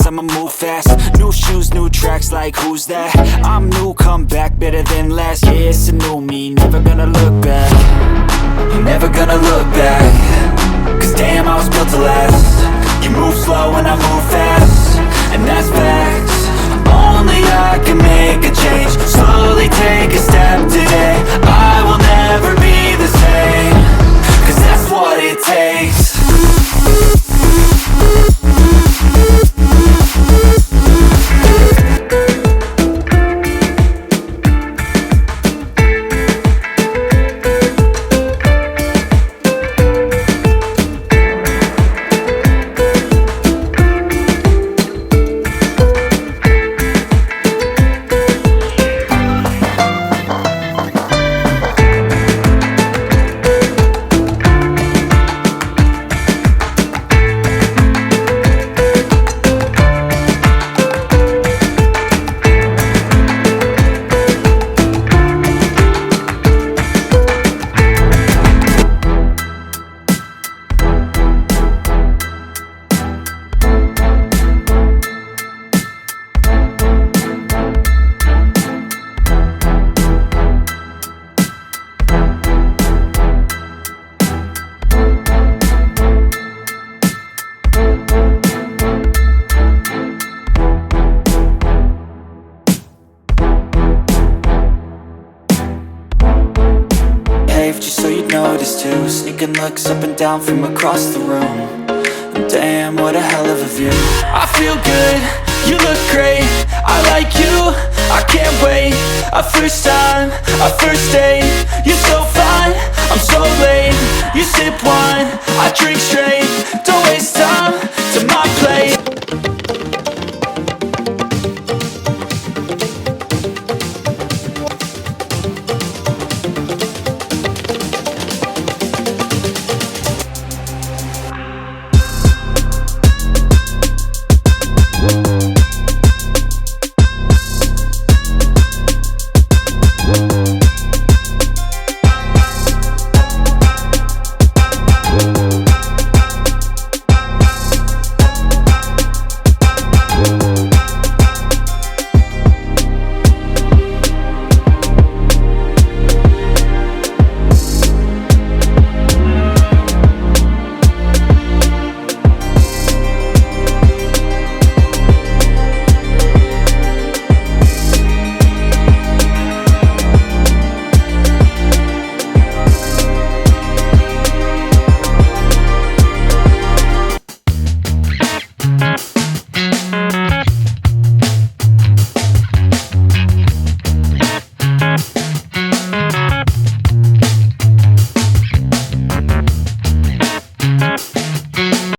I'ma move fast. New shoes, new tracks, like who's that? I'm new, come back, better than last. Yeah, it's a new me, never gonna look back. I'm never gonna look back, cause damn, I was built to last. You move slow and I move fast, and that's facts. Only I can make a change. Slowly take a step today. I will never be the same, cause that's what it takes. Just so you notice too, sneaking looks up and down from across the room. And damn, what a hell of a view. I feel good, you look great, I like you, I can't wait. A first time, a first date, you're so fine, I'm so late. You sip wine, I drink straight, don't waste time to my plate.